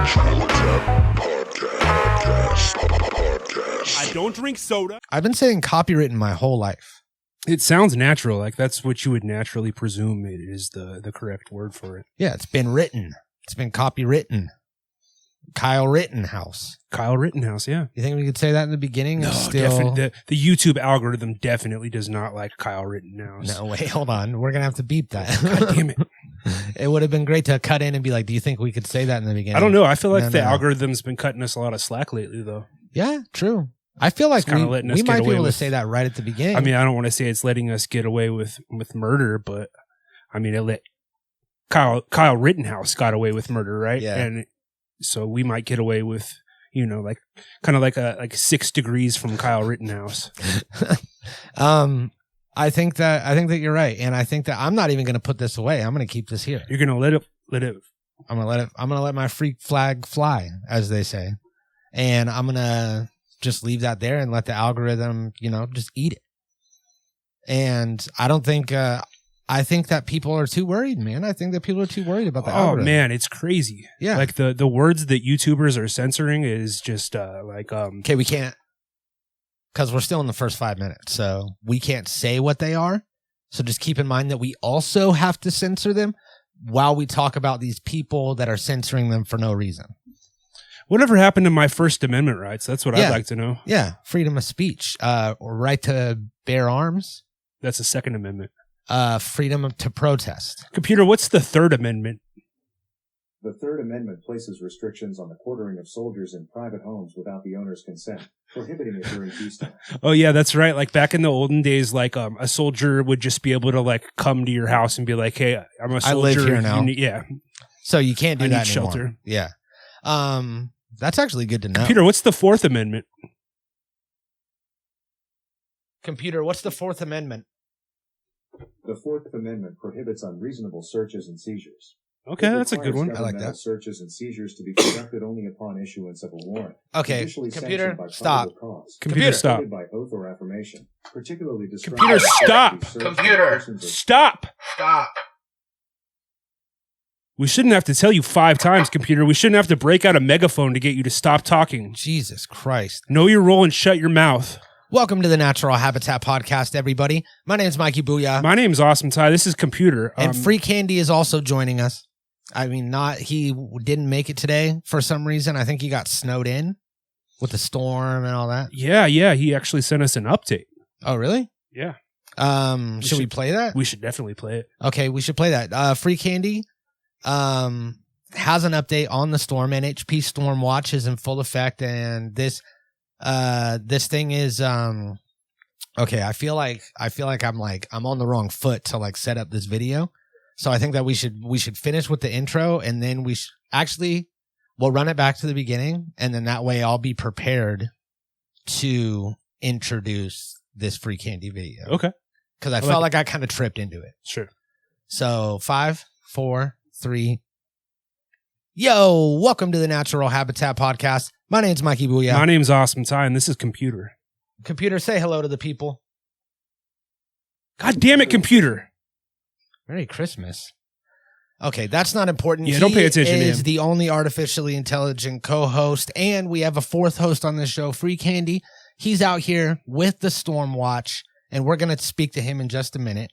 I don't drink soda. I've been saying copywritten my whole life. It sounds natural. Like that's what you would naturally presume it is the correct word for it. Yeah, it's been written. It's been copywritten. Kyle Rittenhouse. Kyle Rittenhouse, yeah. You think we could say that in the beginning? No, the YouTube algorithm definitely does not like Kyle Rittenhouse. No, wait, hold on. We're going to have to beep that. God damn it. It would have been great to cut in and be like, do you think we could say that in the beginning? I don't know. I feel like the algorithm's been cutting us a lot of slack lately, though. Yeah, true. I feel like we might be able to say that right at the beginning. I mean, I don't want to say it's letting us get away with murder, but I mean, it let Kyle Rittenhouse got away with murder, right? Yeah. And so we might get away with, like kind of like 6 degrees from Kyle Rittenhouse. I think that you're right, and I think that I'm not even going to put this away. I'm going to keep this here. You're going to let it. I'm going to let my freak flag fly, as they say, and I'm going to just leave that there and let the algorithm, just eat it. And I don't think. I think that people are too worried, man. I think that people are too worried about the algorithm. Oh, man, it's crazy. Yeah. Like the words that YouTubers are censoring is just Okay, we can't, because we're still in the first 5 minutes, so we can't say what they are. So just keep in mind that we also have to censor them while we talk about these people that are censoring them for no reason. Whatever happened to my First Amendment rights? That's what I'd like to know. Yeah, freedom of speech, right to bear arms. That's the Second Amendment. Freedom to protest. Computer, what's the Third Amendment? The Third Amendment places restrictions on the quartering of soldiers in private homes without the owner's consent, prohibiting it during peacetime. Oh, yeah, that's right. Like back in the olden days, like a soldier would just be able to like come to your house and be like, hey, I'm a soldier. I live here now. Yeah. So you can't do that anymore. Shelter. Yeah. That's actually good to know. Computer, what's the Fourth Amendment? Computer, what's the Fourth Amendment? The Fourth Amendment prohibits unreasonable searches and seizures. Okay, that's a good one. I like that. Searches and seizures to be conducted only upon issuance of a warrant. Okay, computer, stop. Computer, stop. By oath or affirmation, particularly computer, stop. Computer, stop. Stop. We shouldn't have to tell you 5 times, computer. We shouldn't have to break out a megaphone to get you to stop talking. Jesus Christ. Know your role and shut your mouth. Welcome to the Natural Habitat Podcast, everybody. My name's Mikey Booyah. My name's Awesome Ty. This is Computer. And Free Candy is also joining us. I mean, he didn't make it today for some reason. I think he got snowed in with the storm and all that. Yeah. He actually sent us an update. Oh, really? Yeah. Should we play that? We should definitely play it. Okay, we should play that. Free Candy has an update on the storm. NHP Storm Watch is in full effect, and this thing is okay. I feel like I'm on the wrong foot to like set up this video. So I think that we should finish with the intro, and then we'll run it back to the beginning, and then that way I'll be prepared to introduce this Free Candy video. Okay. Because I felt like I kind of tripped into it. Sure. So 5, 4, 3. Yo, welcome to the Natural Habitat Podcast. My name's Mikey Booyah. My name's Awesome Ty, and this is Computer. Computer, say hello to the people. God damn it, Computer. Merry Christmas. Okay, that's not important. Yeah, don't pay attention to him. He is the only artificially intelligent co-host, and we have a fourth host on this show, Free Candy. He's out here with the Storm Watch, and we're going to speak to him in just a minute.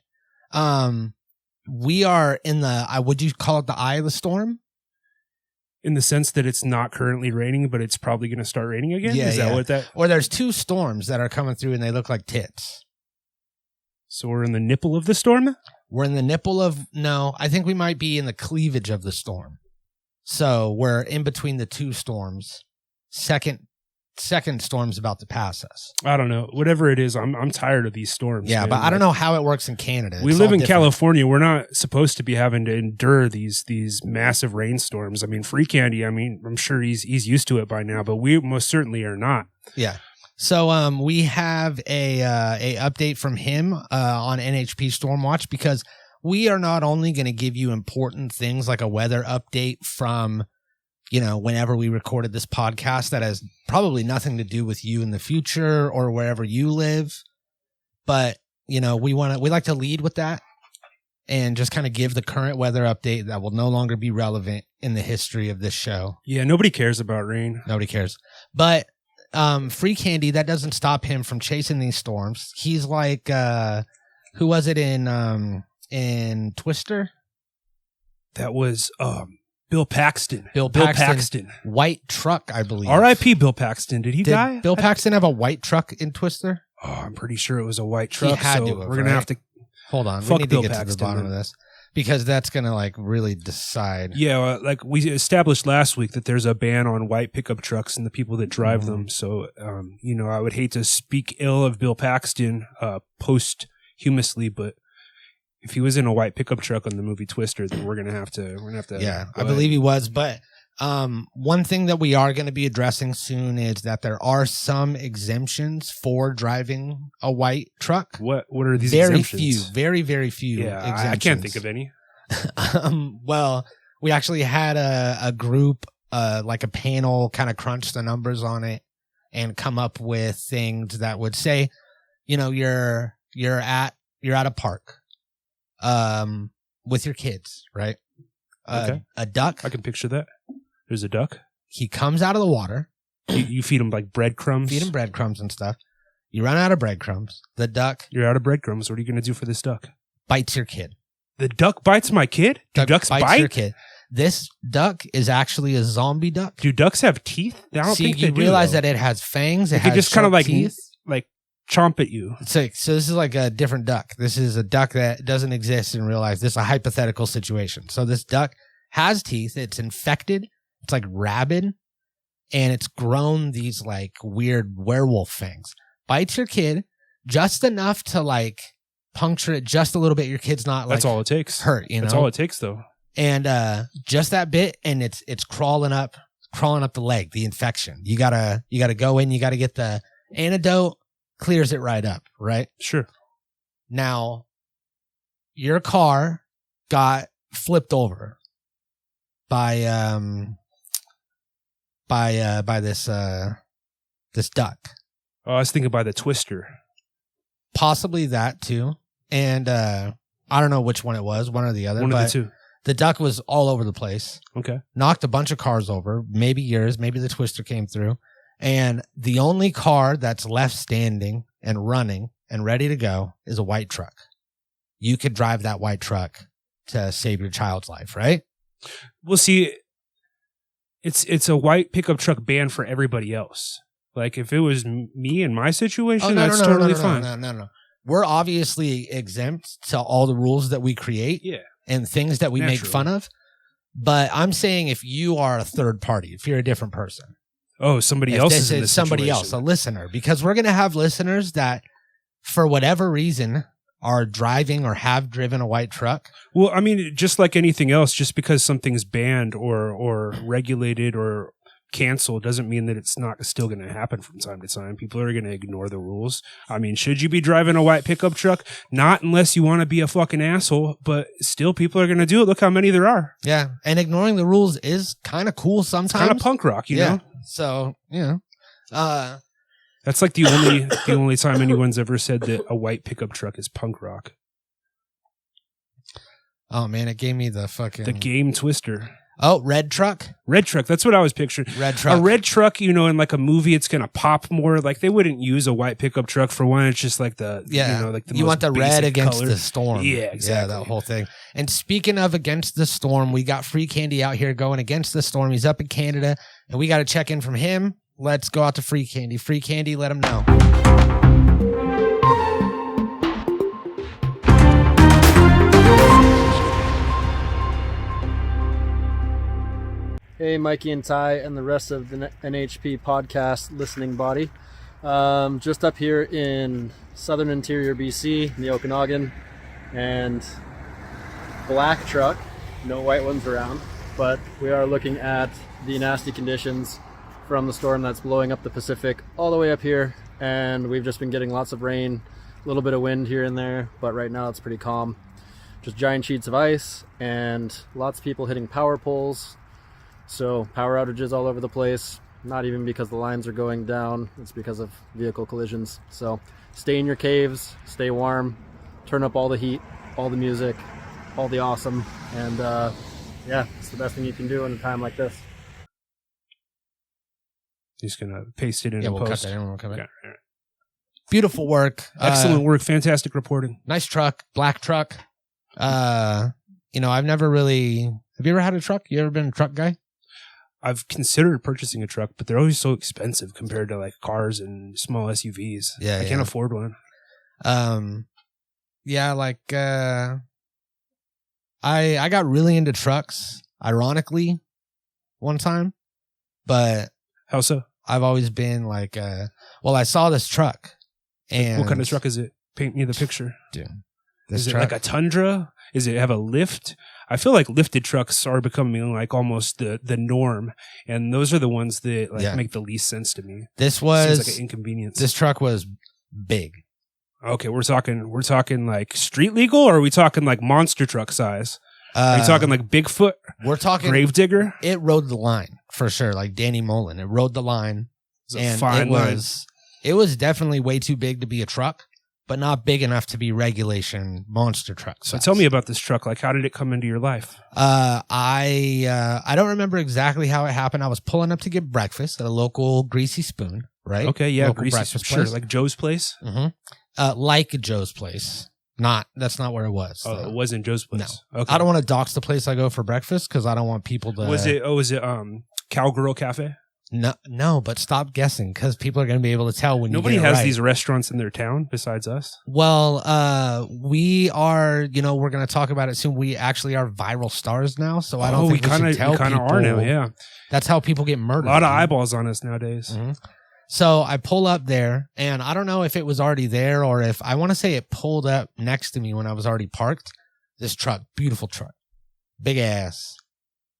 We are in the, would you call it the eye of the storm? In the sense that it's not currently raining, but it's probably going to start raining again? Yeah, Is that what that? Or there's 2 storms that are coming through, and they look like tits. So we're in the nipple of the storm? We're in the nipple of, no, I think we might be in the cleavage of the storm. So we're in between the 2 storms. Second storm's about to pass us. I don't know. Whatever it is, I'm tired of these storms. Yeah, man. But I don't know how it works in Canada. We live in California. We're not supposed to be having to endure these massive rainstorms. I mean, Free Candy, I'm sure he's used to it by now, but we most certainly are not. Yeah. So we have a update from him on NHP Stormwatch, because we are not only going to give you important things like a weather update from, whenever we recorded this podcast that has probably nothing to do with you in the future or wherever you live, but we like to lead with that. and just kind of give the current weather update that will no longer be relevant in the history of this show. Yeah, nobody cares about rain. Nobody cares. But Free Candy, that doesn't stop him from chasing these storms. He's like, who was it in Twister? That was Bill Paxton. Bill Paxton. White truck, I believe. R.I.P. Bill Paxton. Did he die? Bill Paxton have a white truck in Twister? Oh, I'm pretty sure it was a white truck. He had so to have, we're going to have to... Hold on. Fuck we need Bill to get Paxton, to the bottom of this. Because that's going to like really decide. Yeah, like we established last week that there's a ban on white pickup trucks and the people that drive them. So, I would hate to speak ill of Bill Paxton posthumously, but if he was in a white pickup truck on the movie Twister, then we're gonna have to. Yeah, I believe he was. But one thing that we are going to be addressing soon is that there are some exemptions for driving a white truck. What are these very exemptions? Very, very few. Yeah, exemptions. I can't think of any. Well, we actually had a group, like a panel, kind of crunch the numbers on it and come up with things that would say, you're at a park, with your kids, right? Okay. A duck. I can picture that. There's a duck. He comes out of the water. You feed him like breadcrumbs. Feed him breadcrumbs and stuff. You run out of breadcrumbs. The duck. You're out of breadcrumbs. What are you going to do for this duck? Bites your kid. The duck bites my kid? Do ducks bites bite? Your kid. This duck is actually a zombie duck. Do ducks have teeth? I don't think they do. You realize that it has fangs. It has just kind of like teeth. Like chomp at you. So this is like a different duck. This is a duck that doesn't exist in real life. This is a hypothetical situation. So this duck has teeth. It's infected. It's like rabid, and it's grown these like weird werewolf fangs. Bites your kid just enough to like puncture it just a little bit. Your kid's not like that's all it takes. Hurt, That's all it takes, though. And just that bit, and it's crawling up the leg, the infection. You gotta go in. You gotta get the antidote. Clears it right up, right? Sure. Now, your car got flipped over by this duck. Oh, I was thinking by the Twister. Possibly that too. And I don't know which one it was, one or the other. One of the two. The duck was all over the place. Okay. Knocked a bunch of cars over. Maybe yours. Maybe the Twister came through. And the only car that's left standing and running and ready to go is a white truck. You could drive that white truck to save your child's life, right? Well, see, it's a white pickup truck ban for everybody else. Like if it was me in my situation, that's totally fine. No. We're obviously exempt to all the rules that we create and things that we make fun of. But I'm saying if you are a third party, if you're a different person. Oh, somebody else is in this somebody situation. else, a listener, because we're going to have listeners that, for whatever reason, are driving or have driven a white truck. Well, I mean, just like anything else, just because something's banned or regulated or canceled doesn't mean that it's not still going to happen from time to time. People are going to ignore the rules. I mean, should you be driving a white pickup truck? Not unless you want to be a fucking asshole, but still people are going to do it. Look how many there are. Yeah, and ignoring the rules is kind of cool sometimes. It's kind of punk rock, you know? So, that's like the only time anyone's ever said that a white pickup truck is punk rock. Oh man, it gave me the game Twister. Oh, red truck. Red truck. That's what I was picturing. Red truck. A red truck, in like a movie, it's going to pop more. Like they wouldn't use a white pickup truck for one. It's just like the you want the red against color. The storm. Yeah, exactly. Yeah, that whole thing. And speaking of against the storm, we got Free Candy out here going against the storm. He's up in Canada, and we got to check in from him. Let's go out to Free Candy. Free Candy, let him know. Hey, Mikey and Ty and the rest of the NHP podcast listening body. Just up here in southern interior BC, in the Okanagan, and black truck, no white ones around, but we are looking at the nasty conditions from the storm that's blowing up the Pacific all the way up here, and we've just been getting lots of rain, a little bit of wind here and there, but right now it's pretty calm. Just giant sheets of ice and lots of people hitting power poles. So power outages all over the place, not even because the lines are going down, it's because of vehicle collisions. So stay in your caves, stay warm, turn up all the heat, all the music, all the awesome. And yeah, it's the best thing you can do in a time like this. He's going to paste it in Yeah, and we'll cut post. that in. We'll come in. Okay, all right. Beautiful work. Excellent work. Fantastic reporting. Nice truck. Black truck. I've never really... Have you ever had a truck? You ever been a truck guy? I've considered purchasing a truck, but they're always so expensive compared to like cars and small SUVs. Yeah, I can't afford one. I got really into trucks, ironically, one time, but How so? I've always been like, I saw this truck, and What kind of truck is it? Paint me the picture. Dude, Is it like a Tundra? Is it have a lift? I feel like lifted trucks are becoming like almost the norm, and those are the ones that make the least sense to me. This was Seems like an inconvenience. This truck was big. Okay, we're talking like street legal, or are we talking like monster truck size? Are you talking like Bigfoot? We're talking Gravedigger. It rode the line for sure, like Danny Mullen. It rode the line, It's a and fine line. it was definitely way too big to be a truck, but not big enough to be regulation monster truck. So tell me about this truck. Like, how did it come into your life? I don't remember exactly how it happened. I was pulling up to get breakfast at a local Greasy Spoon, right? Okay, yeah, Local Greasy, breakfast sure, place. like Joe's Place. Mm-hmm. Like Joe's Place. That's not where it was. Oh, it wasn't Joe's Place. No. Okay. I don't want to dox the place I go for breakfast because I don't want people to. Was it Cowgirl Cafe? No, but stop guessing because people are going to be able to tell when Nobody you get it has right. these restaurants in their town besides us. Well, we are. We're going to talk about it soon. We actually are viral stars now, so I don't think we should tell people. Are now. Yeah, that's how people get murdered. A lot of eyeballs on us nowadays. Mm-hmm. So I pull up there, and I don't know if it was already there or if I want to say it pulled up next to me when I was already parked. This truck, beautiful truck, big ass,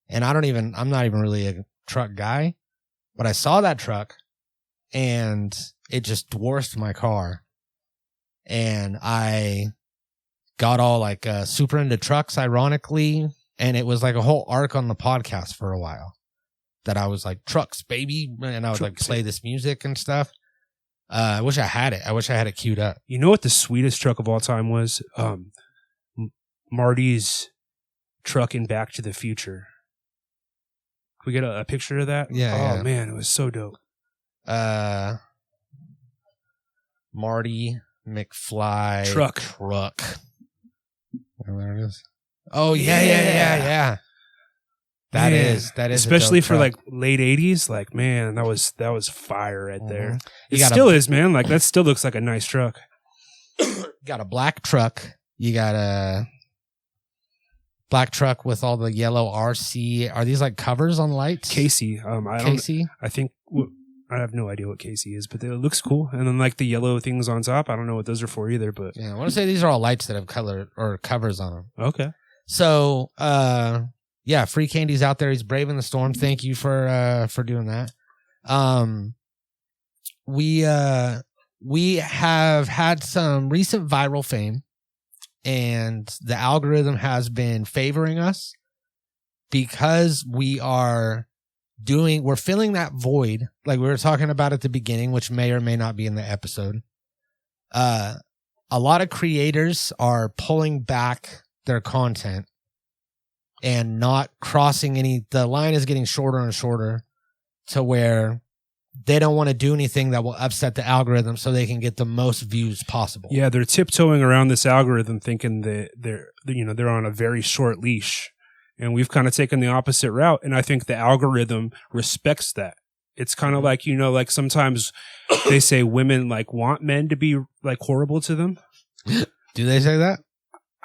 and I'm not even really a truck guy. But I saw that truck, and it just dwarfed my car. And I got all like super into trucks, ironically. And it was like a whole arc on the podcast for a while that I was like, trucks, baby. And I would like play this music and stuff. I wish I had it. I wish I had it queued up. You know what the sweetest truck of all time was? Marty's truck in Back to the Future. Can we get a picture of that? Yeah. Oh, man, it was so dope. Marty McFly Truck. There it is. Oh, yeah. That is especially for truck. like late 80s. Like, man, that was fire right there. You It got still is, man. Like, that still looks like a nice truck. got a black truck. You got a black truck with all the yellow RC. Are these like covers on lights? Casey. Casey? I think I have no idea what Casey is, but it looks cool. And then like the yellow things on top. I don't know what those are for either, but Yeah, I want to say these are all lights that have color or covers on them. okay. So, Free Candy's out there. He's braving the storm. Thank you for doing that. We have had some recent viral fame, and the algorithm has been favoring us because we're filling that void like we were talking about at the beginning, which may or may not be in the episode. A lot of creators are pulling back their content and not crossing the line is getting shorter and shorter to where they don't want to do anything that will upset the algorithm so they can get the most views possible. Yeah, they're tiptoeing around this algorithm thinking that they're on a very short leash. And we've kind of taken the opposite route. And I think the algorithm respects that. It's kind of like, like sometimes they say women like want men to be like horrible to them. Do they say that?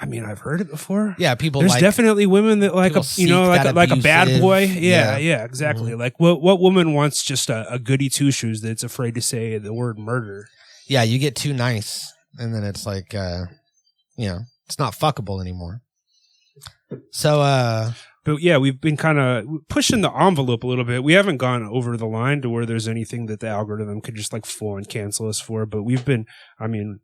I mean, I've heard it before. Yeah, people. There's definitely women that like like a bad boy. Yeah, exactly. Mm-hmm. Like what woman wants just a goody two shoes that's afraid to say the word murder? Yeah, you get too nice, and then it's like, it's not fuckable anymore. So, but yeah, we've been kind of pushing the envelope a little bit. We haven't gone over the line to where there's anything that the algorithm could just like full on cancel us for. But we've been,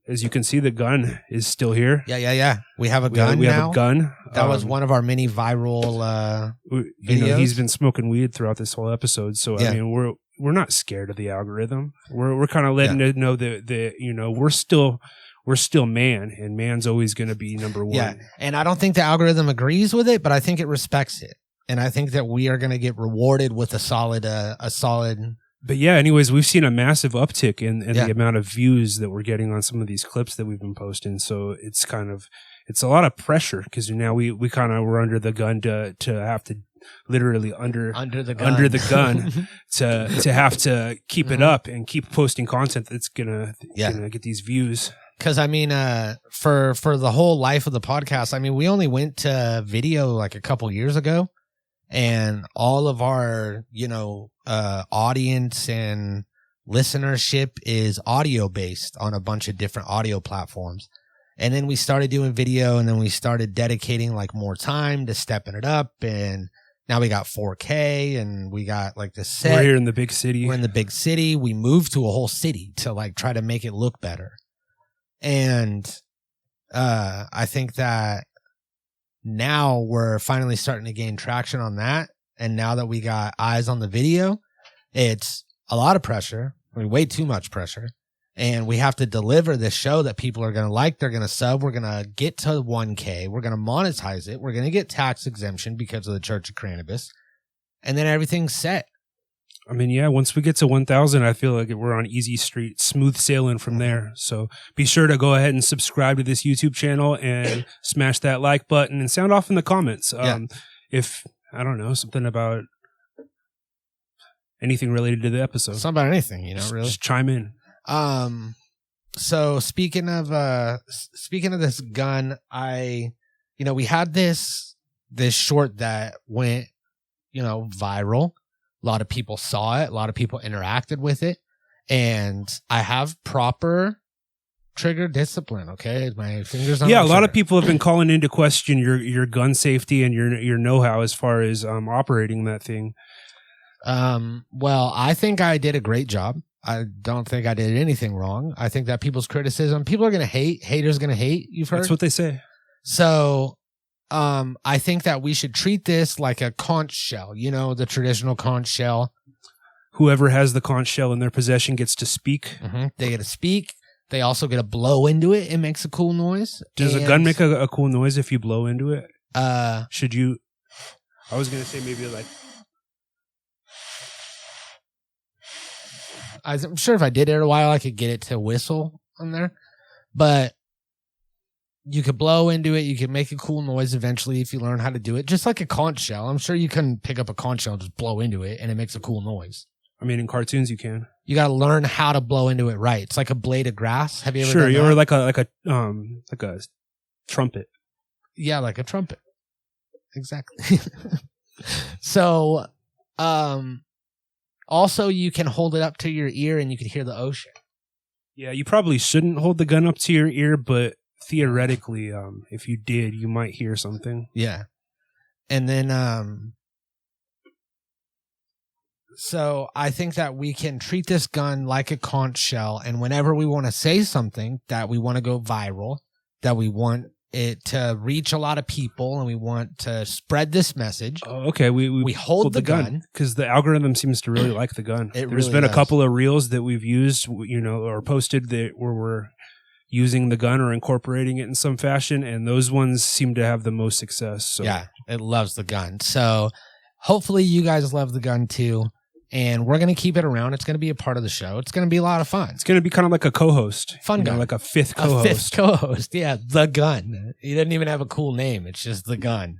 as you can see, the gun is still here. Yeah. We have a gun. We have a gun. That was one of our many viral videos. He's been smoking weed throughout this whole episode. So yeah. We're not scared of the algorithm. We're kind of letting it know that we're we're still man, and man's always going to be number one. Yeah, and I don't think the algorithm agrees with it, but I think it respects it, and I think that we are going to get rewarded with a solid. But yeah, anyways, we've seen a massive uptick in the amount of views that we're getting on some of these clips that we've been posting. So it's a lot of pressure because now we kind of were under the gun to have to literally under the gun to have to keep it up and keep posting content that's gonna get these views. Because I mean, for the whole life of the podcast, I mean, we only went to video like a couple years ago, and all of our audience and listenership is audio based on a bunch of different audio platforms. And then we started doing video, and then we started dedicating like more time to stepping it up, and now we got 4K, and we got like the set. We're here in the big city. We're in the big city. We moved to a whole city to like try to make it look better. And I think that now we're finally starting to gain traction on that. And now that we got eyes on the video, it's a lot of pressure. I mean, way too much pressure. And we have to deliver this show that people are going to like. They're going to sub. We're going to get to 1K. We're going to monetize it. We're going to get tax exemption because of the Church of Cannabis. And then everything's set. I mean, yeah, once we get to 1,000, I feel like we're on easy street, smooth sailing from there. So be sure to go ahead and subscribe to this YouTube channel and smash that like button and sound off in the comments. If, I don't know, something about anything related to the episode. Something about anything, really. Just chime in. So speaking of this gun, we had this short that went, viral. A lot of people saw it. A lot of people interacted with it. And I have proper trigger discipline. Okay. My fingers on the trigger. A lot of trigger. people have been calling into question your gun safety and your know-how as far as operating that thing. Well, I think I did a great job. I don't think I did anything wrong. I think that people's criticism, people are going to hate, haters going to hate. You've heard? That's what they say. So, I think that we should treat this like a conch shell, the traditional conch shell. Whoever has the conch shell in their possession gets to speak. Mm-hmm. They get to speak. They also get to blow into it. It makes a cool noise. Does a gun make a cool noise if you blow into it? Should you? I was going to say maybe like. I'm sure if I did it a while, I could get it to whistle on there. But you could blow into it. You could make a cool noise eventually if you learn how to do it. Just like a conch shell. I'm sure you can pick up a conch shell and just blow into it, and it makes a cool noise. I mean, in cartoons you can. You got to learn how to blow into it right. It's like a blade of grass. Have you ever? Sure, done that? or like a trumpet. Yeah, like a trumpet. Exactly. So, also you can hold it up to your ear and you can hear the ocean. Yeah, you probably shouldn't hold the gun up to your ear, but theoretically, if you did, you might hear something. Yeah. And then, so I think that we can treat this gun like a conch shell, and whenever we want to say something that we want to go viral, that we want it to reach a lot of people, and we want to spread this message. Oh, okay, we hold the gun because the algorithm seems to really like the gun. There's really been does. A couple of reels that we've used, or posted that where we're using the gun or incorporating it in some fashion, and those ones seem to have the most success. So. Yeah, it loves the gun. So hopefully you guys love the gun too. And we're going to keep it around. It's going to be a part of the show. It's going to be a lot of fun. It's going to be kind of like a co-host. Fun gun. Like a fifth co-host. A fifth co-host. Yeah, the gun. He doesn't even have a cool name. It's just the gun.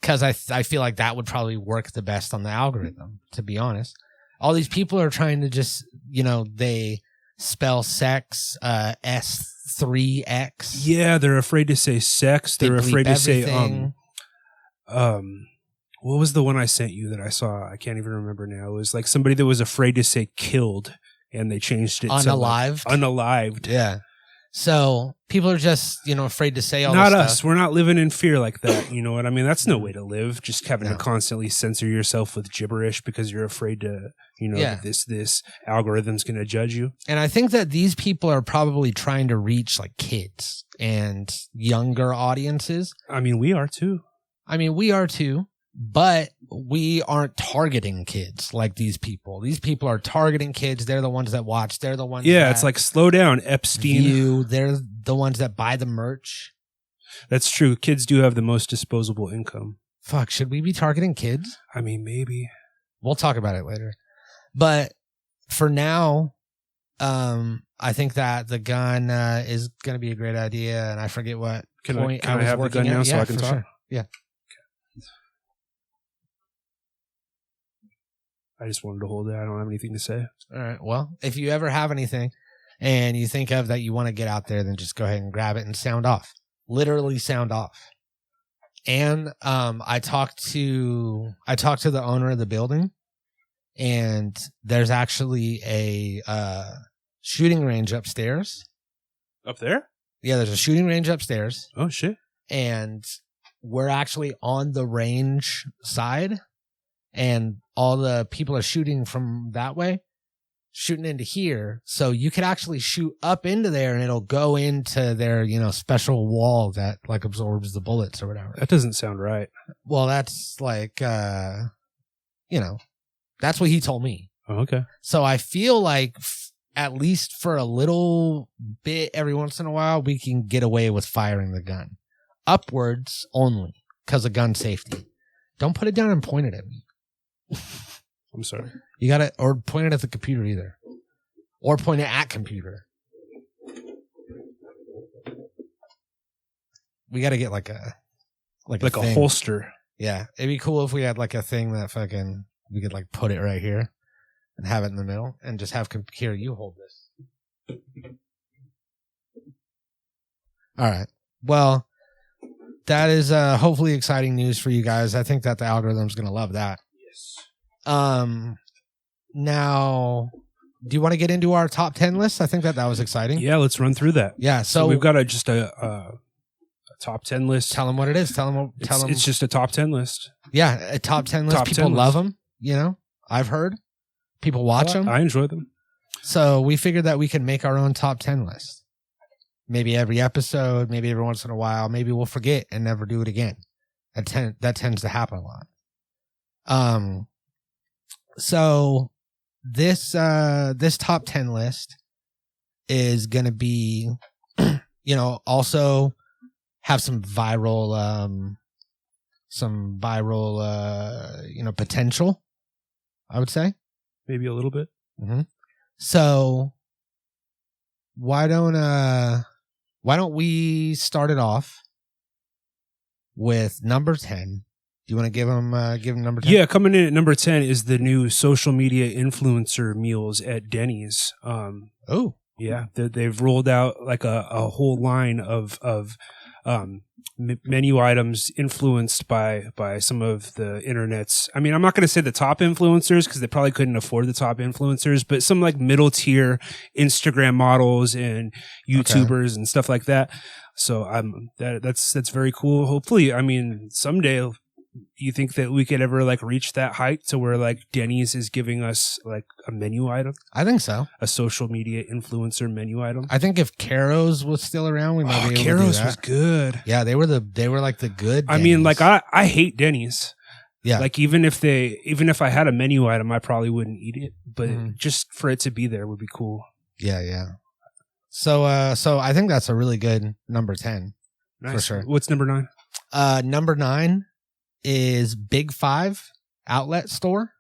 Because I feel like that would probably work the best on the algorithm, to be honest. All these people are trying to just, they spell sex, S3X. Yeah, they're afraid to say sex. They're afraid to say, what was the one I sent you that I saw? I can't even remember now. It was like somebody that was afraid to say killed, and they changed it unalived. to like unalived. Yeah. So people are just, afraid to say all not this us. stuff. We're not living in fear like that. You know what I mean? That's no way to live. Just having to constantly censor yourself with gibberish because you're afraid to, that this algorithm's going to judge you. And I think that these people are probably trying to reach like kids and younger audiences. I mean, we are too. But we aren't targeting kids like these people. These people are targeting kids. They're the ones that watch. They're the ones that it's like, slow down, Epstein. view. They're the ones that buy the merch. That's true. Kids do have the most disposable income. Fuck, should we be targeting kids? I mean, maybe. We'll talk about it later. But for now, I think that the gun is going to be a great idea, and I forget what point Can I have the gun now so I can talk? Sure. Yeah. I just wanted to hold it. I don't have anything to say. All right. Well, if you ever have anything and you think of that you want to get out there, then just go ahead and grab it and sound off. Literally sound off. And I talked to the owner of the building, and there's actually a shooting range upstairs. Up there? Yeah, there's a shooting range upstairs. Oh, shit. And we're actually on the range side, and all the people are shooting from that way, shooting into here. So you could actually shoot up into there, and it'll go into their, special wall that like absorbs the bullets or whatever. That doesn't sound right. Well, that's like, that's what he told me. Oh, okay. So I feel like at least for a little bit every once in a while, we can get away with firing the gun upwards only because of gun safety. Don't put it down and point it at me. I'm sorry. You got to, or point it at the computer either, or point it at computer. We got to get like a holster. Yeah. It'd be cool if we had like a thing that we could like put it right here and have it in the middle and just have here, you hold this. All right. Well, that is hopefully exciting news for you guys. I think that the algorithm's going to love that. Yes. Now, do you want to get into our top 10 list? I think that was exciting. Yeah, let's run through that. Yeah. So we've got a top 10 list. Tell them what it is. Tell them. It's just a top 10 list. Yeah. A top 10 list. People love them. I've heard people watch them. I enjoy them. So we figured that we can make our own top 10 list. Maybe every episode, maybe every once in a while, maybe we'll forget and never do it again. That tends to happen a lot. So this top 10 list is going to be, also have some viral, potential, I would say. Maybe a little bit. Mm-hmm. So why don't we start it off with number 10? Do you want to give them number 10? Yeah, coming in at number 10 is the new social media influencer meals at Denny's. Yeah, they've rolled out like a whole line of menu items influenced by some of the internet's. I mean, I'm not going to say the top influencers because they probably couldn't afford the top influencers, but some like middle tier Instagram models and YouTubers and stuff like that. So that's very cool. Hopefully, I mean, someday. Do you think that we could ever like reach that height to where like Denny's is giving us like a menu item? I think so. A social media influencer menu item. I think if Caro's was still around, we might be able Caro's to do that. was good. Yeah, they were like the good Denny's. I mean, like I hate Denny's. Yeah. Like even if I had a menu item, I probably wouldn't eat it, but just for it to be there would be cool. Yeah, yeah. So I think that's a really good number 10. Nice. For sure. What's number 9? Number 9 is Big 5 outlet store.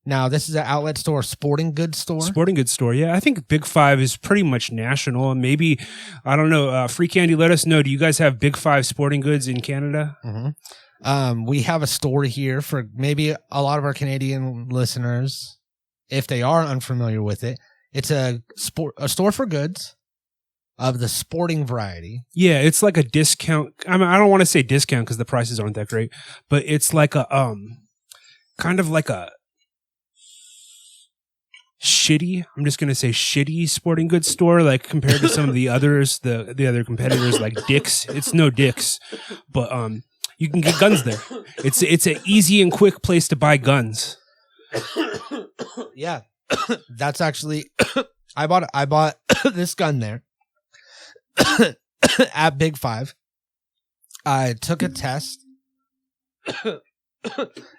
Now, this is an outlet store, sporting goods store. Sporting goods store, yeah. I think Big 5 is pretty much national. And maybe, I don't know, Free Candy, let us know. Do you guys have Big 5 sporting goods in Canada? Mm-hmm. We have a store here for maybe a lot of our Canadian listeners, if they are unfamiliar with it. It's a store for goods of the sporting variety. Yeah, it's like a discount. I mean, I don't want to say discount because the prices aren't that great, but it's like a kind of like a shitty. I'm just gonna say shitty sporting goods store, like compared to some of the others, the other competitors like Dick's. It's no Dick's, but you can get guns there. It's an easy and quick place to buy guns. Yeah, that's actually I bought this gun there. At Big 5. I took a test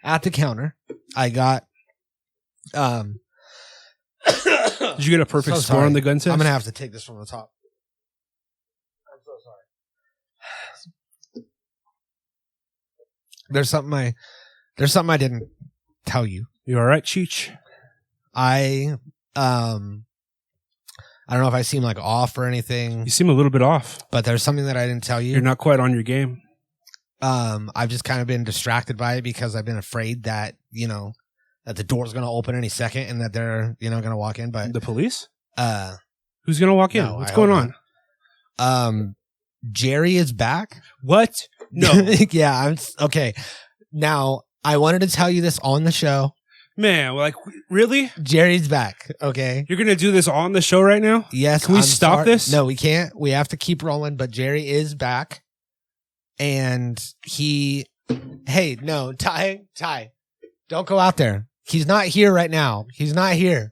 at the counter. I got Did you get a perfect score on the gun test? I'm gonna have to take this from the top. I'm so sorry. There's something I didn't tell you. You all right, Cheech? I don't know if I seem like off or anything. You seem a little bit off. But there's something that I didn't tell you. You're not quite on your game. I've just kind of been distracted by it because I've been afraid that, that the door's going to open any second and that they're, going to walk in. But the police? Who's going to walk in? What's going on? Jerry is back. What? No. Yeah. Okay. Now, I wanted to tell you this on the show. Man, like, really? Jerry's back. Okay. You're going to do this on the show right now? Yes. Can we stop this? No, we can't. We have to keep rolling, but Jerry is back. And hey, no, Ty, don't go out there. He's not here right now. He's not here.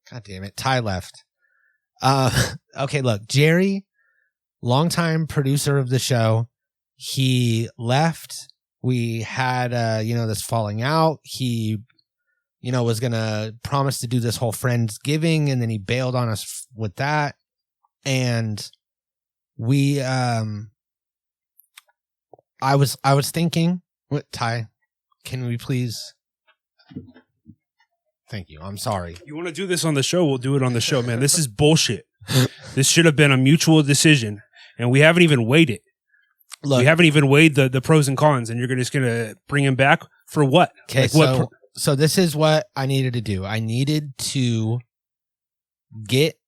God damn it. Ty left. Okay, look, Jerry, longtime producer of the show. He left. We had, this falling out. He, was going to promise to do this whole Friendsgiving, and then he bailed on us with that. And we, I was thinking, what, Ty, can we please? Thank you. I'm sorry. You want to do this on the show? We'll do it on the show, man. This is bullshit. This should have been a mutual decision, and we haven't even weighed it. Look, we haven't even weighed the pros and cons, and you're just going to bring him back for what? Okay, like so this is what I needed to do. I needed to get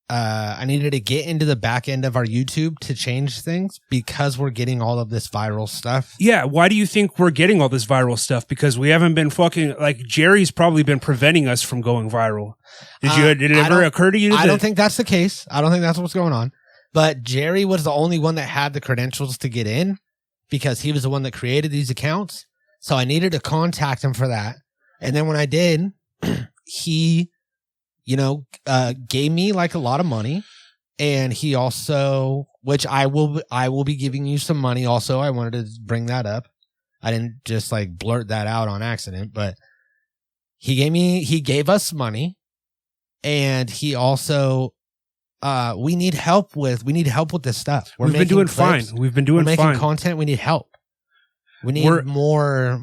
into the back end of our YouTube to change things because we're getting all of this viral stuff. Yeah. Why do you think we're getting all this viral stuff? Because we haven't been like Jerry's probably been preventing us from going viral. Did it ever occur to you? I don't think that's the case. I don't think that's what's going on. But Jerry was the only one that had the credentials to get in because he was the one that created these accounts. So I needed to contact him for that. And then when I did, he gave me like a lot of money, and he also, which I will be giving you some money also. I wanted to bring that up. I didn't just like blurt that out on accident, but he gave us money, and he also, we need help with this stuff. We've been doing fine. We've been doing fine. Making content. We need help. We need more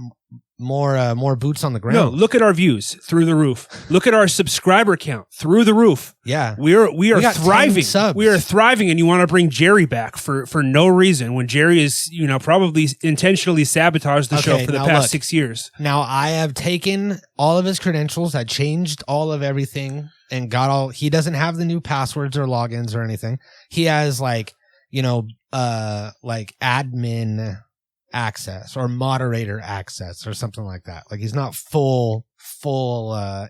boots on the ground. No, look at our views through the roof. Look at our subscriber count through the roof. Yeah. We are thriving. We are thriving, and you want to bring Jerry back for no reason when Jerry is, probably intentionally sabotaged the show for the past 6 years. Now I have taken all of his credentials. I changed all of everything and he doesn't have the new passwords or logins or anything. He has like admin access or moderator access or something like that. Like he's not full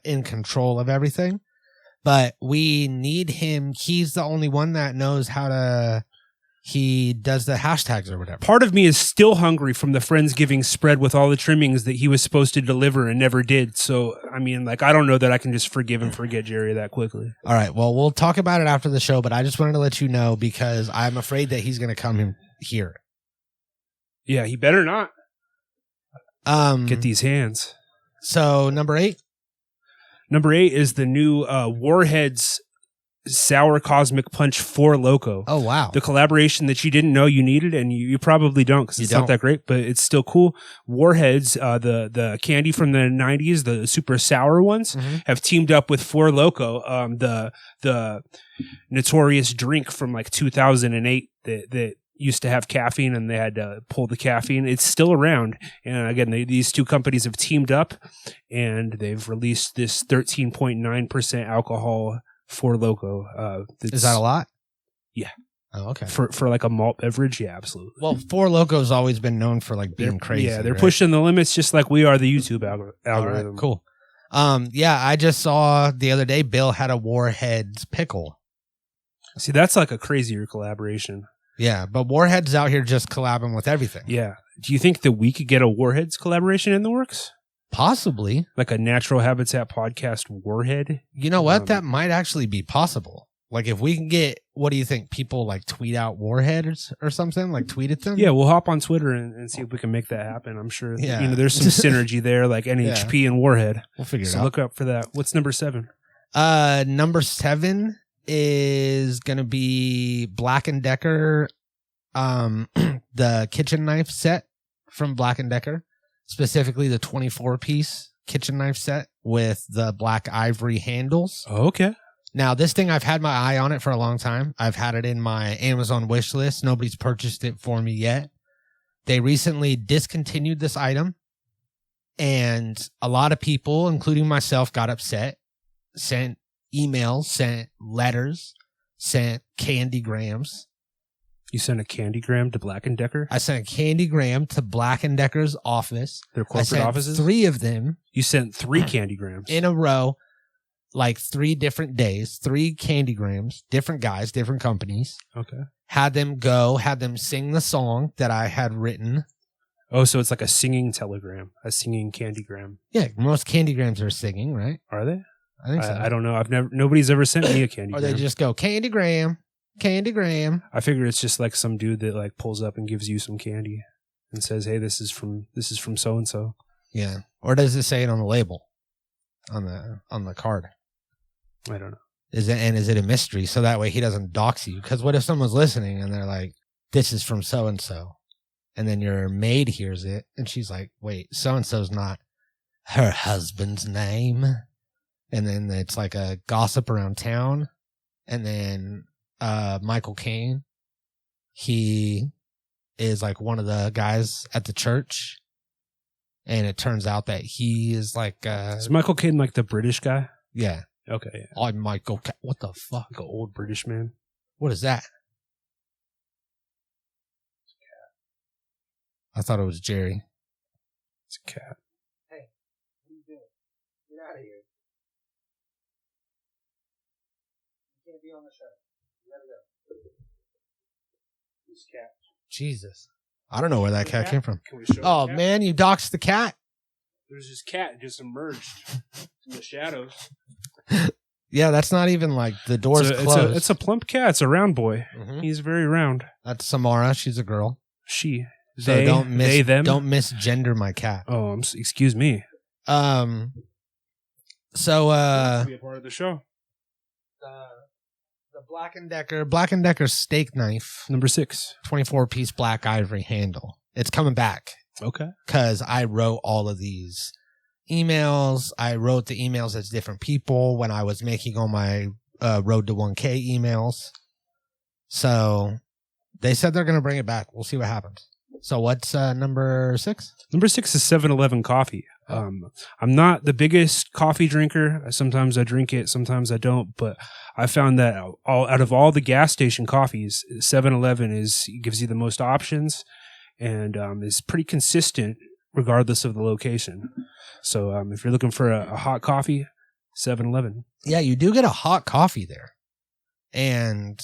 in control of everything, but we need him. He's the only one that knows he does the hashtags or whatever. Part of me is still hungry from the Friendsgiving spread with all the trimmings that he was supposed to deliver and never did. So, I mean, like, I don't know that I can just forgive and forget Jerry that quickly. All right. Well, we'll talk about it after the show, but I just wanted to let you know because I'm afraid that he's going to come here. Yeah, he better not. Get these hands. So, number 8? Number 8 is the new Warheads Sour Cosmic Punch 4 Loco. Oh, wow. The collaboration that you didn't know you needed, and you probably don't because it's not that great, but it's still cool. Warheads, the candy from the 90s, the super sour ones, have teamed up with 4 Loco, the notorious drink from like 2008 that used to have caffeine and they had to pull the caffeine. It's still around. And again, these two companies have teamed up and they've released this 13.9% alcohol 4 Loco. Is that a lot? Yeah. Oh, okay. For like a malt beverage, yeah, absolutely. Well, 4 Loco's always been known for like being crazy. Yeah, they're pushing the limits just like we are the YouTube algorithm. Right, cool. Yeah, I just saw the other day Bill had a Warheads pickle. See, that's like a crazier collaboration. Yeah, but Warheads out here just collabing with everything. Yeah. Do you think that we could get a Warheads collaboration in the works? Possibly. Like a Natural Habitat podcast Warhead? You know what? That might actually be possible. Like if we can get, what do you think? People like tweet out warheads or something, like tweet at them? Yeah, we'll hop on Twitter and see if we can make that happen. I'm sure Yeah. there's some synergy there, like NHP and Warhead. We'll figure it So out. look up for that. What's number 7? Number 7 is gonna be Black & Decker, the kitchen knife set from Black & Decker, specifically the 24-piece kitchen knife set with the black ivory handles. Oh, okay. Now, this thing, I've had my eye on it for a long time. I've had it in my Amazon wish list. Nobody's purchased it for me yet. They recently discontinued this item, and a lot of people, including myself, got upset, sent emails, sent letters, sent candygrams. You sent a candygram to Black & Decker? I sent a candygram to Black & Decker's office. Their I corporate sent offices? 3 of them You sent 3 candygrams. in a row, like 3 different days, 3 candygrams, different guys, different companies. Okay. Had them sing the song that I had written. Oh, so it's like a singing telegram, a singing candygram. Yeah, most candygrams are singing, right? Are they? I think so. I don't know. Nobody's ever sent me a candygram. Or they just go, candygram, candygram. I figure it's just like some dude that like pulls up and gives you some candy and says, "Hey, this is from so and so." Yeah. Or does it say it on the label? On the card? I don't know. Is it a mystery? So that way he doesn't dox you. Because what if someone's listening and they're like, this is from so and so, and then your maid hears it and she's like, wait, so and so's not her husband's name. And then it's like a gossip around town. And then Michael Caine, he is like one of the guys at the church, and it turns out that he is like Is Michael Caine like the British guy? yeah. Okay. Yeah. I'm Michael Caine. What the fuck? Like an old British man. What is that? I thought it was Jerry. It's a cat. Hey, what are you doing? Get out of here. You can't be on the show. You gotta go. This cat. Jesus. I don't know where that cat came from. Can we show Oh, the cat? man, you doxed the cat. There's this cat just emerged from the shadows. Yeah, that's not even like the door's closed. It's a plump cat. It's a round boy. Mhm. He's very round. That's Samara. She's a girl. She. So They. don't them. don't misgender my cat. Oh, excuse me. So Be a part of the show. the Black & Decker steak knife, Number 6. 24-piece black ivory handle. It's coming back Okay. because I wrote all of these emails. I wrote the emails as different people when I was making all my Road to 1K emails. So they said they're going to bring it back. We'll see what happens. So what's number 6? Number 6 is 7-Eleven coffee. I'm not the biggest coffee drinker. Sometimes I drink it, sometimes I don't. But I found that out of all the gas station coffees, 7-Eleven gives you the most options and is pretty consistent regardless of the location. So if you're looking for a hot coffee, 7-Eleven. Yeah, you do get a hot coffee there. And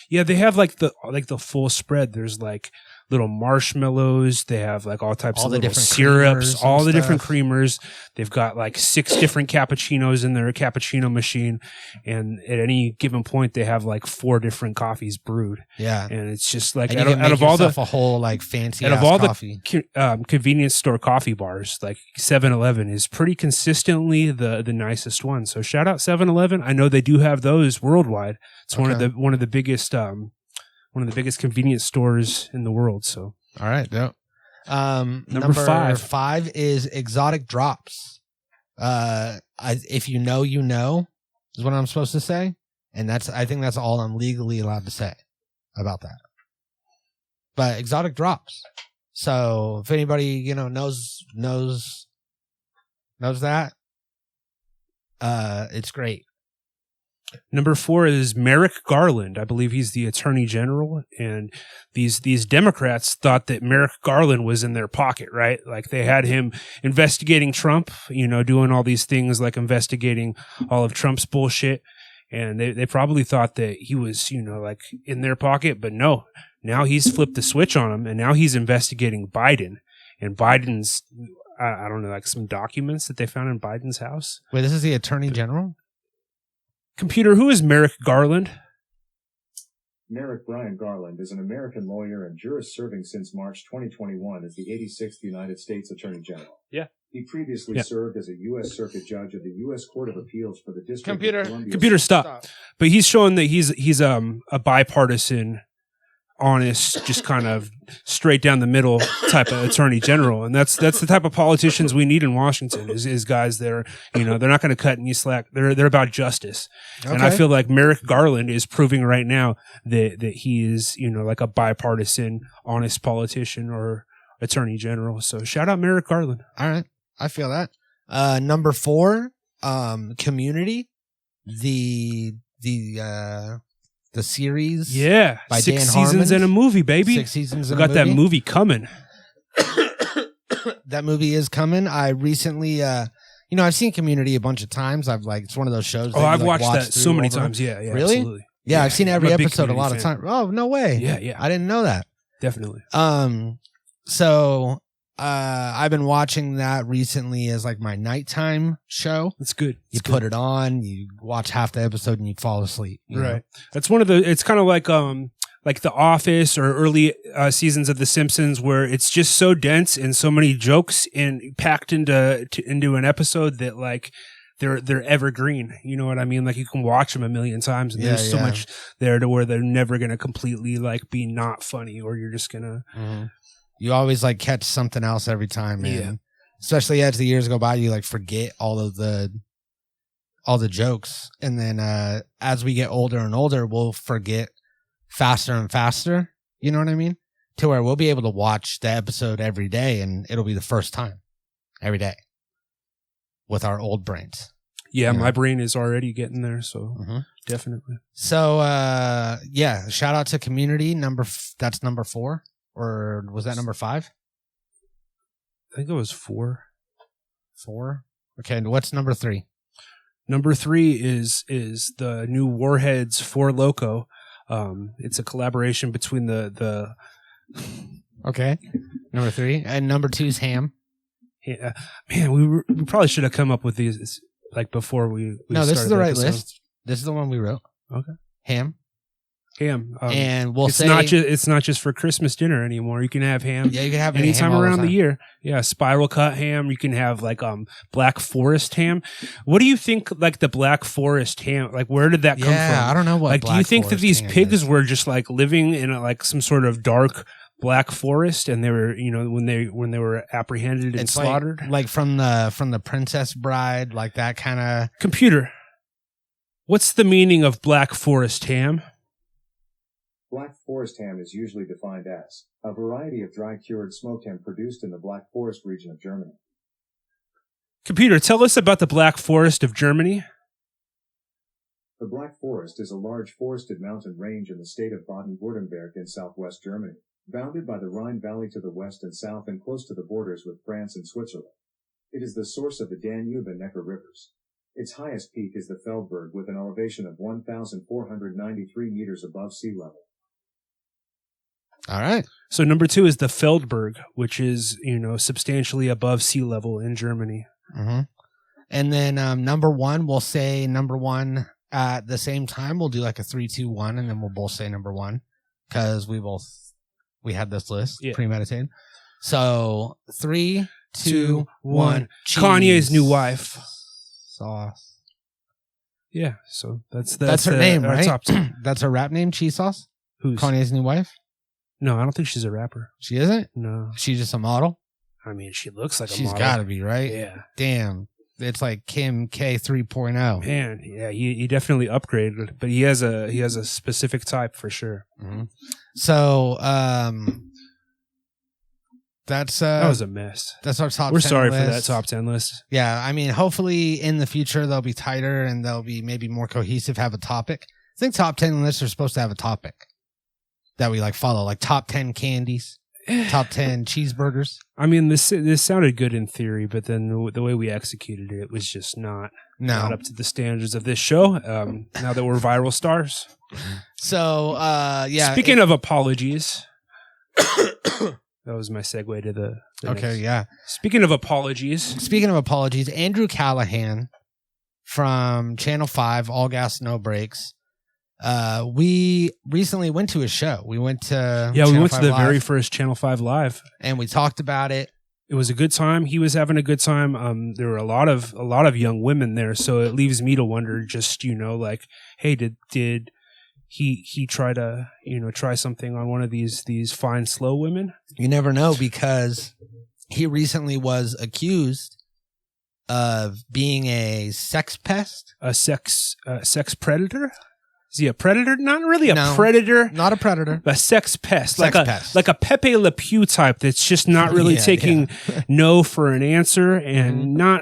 Yeah, they have like the full spread. There's like little marshmallows. They have like all types All of the little different syrups, creamers all and the different stuff. creamers. They've got like 6 different cappuccinos in their cappuccino machine. And at any given point, they have like 4 different coffees brewed. yeah. And it's just like And you out can make of all yourself the a whole like fancy out of ass all coffee. the convenience store coffee bars, like 7-Eleven is pretty consistently the nicest one. So shout out 7-Eleven. I know they do have those worldwide. It's one of the biggest convenience stores in the world. So All right. Yep. Number 5. 5 is exotic drops. If you know, you know, is what I'm supposed to say, and I think that's all I'm legally allowed to say about that. But exotic drops. So if anybody knows that, it's great. Number 4 is Merrick Garland. I believe he's the Attorney General, and these Democrats thought that Merrick Garland was in their pocket, right? Like they had him investigating Trump, doing all these things like investigating all of Trump's bullshit, and they probably thought that he was, like in their pocket, but no. Now he's flipped the switch on him, and now he's investigating Biden, and Biden's, I don't know, like some documents that they found in Biden's house. Wait, this is the Attorney General? Computer, who is Merrick Garland? Merrick Brian Garland is an American lawyer and jurist serving since March 2021 as the 86th United States Attorney General. Yeah. He previously served as a U.S. Circuit Judge of the U.S. Court of Appeals for the District of Columbia. Computer, stop. But he's showing that he's a bipartisan, honest, just kind of straight down the middle type of attorney general, and that's the type of politicians we need in Washington. Is guys that are, they're not going to cut any slack. They're about justice, and I feel like Merrick Garland is proving right now that he is like a bipartisan, honest politician or attorney general. So shout out Merrick Garland. All right, I feel that. Number 4, Community, the series, by 6 Dan seasons Harmon. and a movie, baby. 6 seasons. We got that movie coming. That movie is coming. I recently, I've seen Community a bunch of times. It's one of those shows. I've watched that so many times. Yeah, really? Absolutely. Yeah, I've seen every I'm a big episode a lot Community of times. Oh, no way. Yeah. I didn't know that. Definitely. So I've been watching that recently as like my nighttime show. It's good. You put it on, you watch half the episode, and you fall asleep. Right. That's one of the. It's kind of like The Office or early seasons of The Simpsons, where it's just so dense and so many jokes packed into an episode that like they're evergreen. You know what I mean? Like you can watch them a million times, and there's so much there to where they're never gonna completely like be not funny, or you're just gonna. Mm-hmm. You always like catch something else every time, man. Yeah. Especially as the years go by, you like forget all the jokes, and then as we get older and older, we'll forget faster and faster. You know what I mean? To where we'll be able to watch the episode every day, and it'll be the first time every day with our old brains. Yeah, my brain is already getting there, so definitely. So shout out to Community. That's number 4. Or was that number 5? I think it was 4. 4? Okay, and what's number 3? Number 3 is the new Warheads 4 Loko. It's a collaboration between the Okay. Number 3. And number 2 is Ham. Yeah. Man, we probably should have come up with these like before we No, this is the right episode. list. This is the one we wrote. Okay. Ham. And we'll say it's not just for Christmas dinner anymore. You can have ham. Yeah, you can have anytime ham around the year. Yeah, spiral cut ham. You can have like Black Forest ham. What do you think? Like the Black Forest ham. Like where did that come from? Yeah, I don't know what. Like, Black do you think Forest that these ham pigs is. were just like living in like some sort of dark Black Forest, and they were when they were apprehended and slaughtered, like from the Princess Bride, like that kind of. Computer, what's the meaning of Black Forest ham? Black Forest ham is usually defined as a variety of dry cured smoked ham produced in the Black Forest region of Germany. Computer, tell us about the Black Forest of Germany. The Black Forest is a large forested mountain range in the state of Baden-Württemberg in southwest Germany, bounded by the Rhine Valley to the west and south and close to the borders with France and Switzerland. It is the source of the Danube and Neckar rivers. Its highest peak is the Feldberg with an elevation of 1,493 meters above sea level. All right. So number 2 is the Feldberg, which is, substantially above sea level in Germany. Mm-hmm. And then number 1, we'll say number 1 at the same time. We'll do like a 3, 2, 1, and then we'll both say number 1 because we had this list premeditated. So 3, 2, 1. Kanye's new wife. Sauce. Yeah. So that's her name, right? Top 10. That's her rap name, Cheese Sauce? Who's Kanye's new wife? No, I don't think she's a rapper. She isn't? No. She's just a model? I mean, she looks like a model. She's got to be, right? Yeah. Damn. It's like Kim K 3.0. Man, yeah, he definitely upgraded, but he has a specific type for sure. Mm-hmm. So, that was a mess. That's our top 10 We're sorry list. for that top 10 list. Yeah, I mean, hopefully in the future they'll be tighter and they'll be maybe more cohesive, have a topic. I think top 10 lists are supposed to have a topic that we like follow, like top 10 candies, top 10 cheeseburgers. I mean, this sounded good in theory, but then the way we executed it was just not up to the standards of this show. Now that we're viral stars. So, Speaking of apologies, that was my segue to the okay, next. yeah. Speaking of apologies, Andrew Callaghan from Channel 5, All Gas, No Brakes. We recently went to his show. We went to we Channel went to 5 the Live, very first Channel 5 Live. and we talked about it. It was a good time. He was having a good time. There were a lot of young women there, so it leaves me to wonder, just, like, hey, did he try to, try something on one of these fine, slow women? You never know, because he recently was accused of being a sex pest. A sex predator? Is he a predator? Not really a No, predator. Not a predader. A sex pest. Sex like pest. a Pepe Le Pew type that's just not really taking no for an answer, and not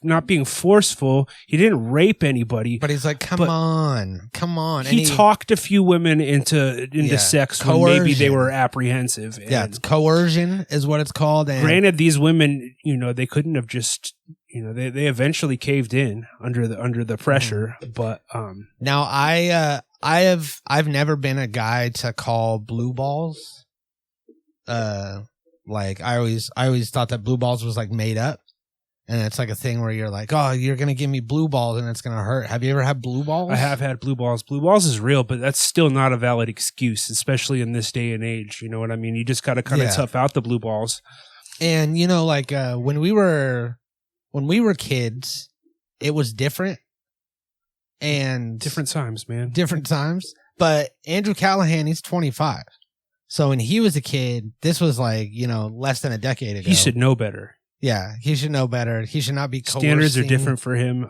not being forceful. He didn't rape anybody. But he's like, come on. And He talked a few women into sex when maybe they were apprehensive. Yeah, it's coercion is what it's called. And granted, these women, they couldn't have just, they eventually caved in under the pressure. But now I've never been a guy to call blue balls. Like I always thought that blue balls was like made up. And it's like a thing where you're like, oh, you're going to give me blue balls and it's going to hurt. Have you ever had blue balls? I have had blue balls. Blue balls is real, but that's still not a valid excuse, especially in this day and age. You know what I mean? You just got to kind of tough out the blue balls. And, when we were kids, it was different. And different times, man. Different times. But Andrew Callaghan, he's 25. So when he was a kid, this was like, less than a decade ago. He should know better. Yeah, he should know better. He should not be coercing. Standards are different for him.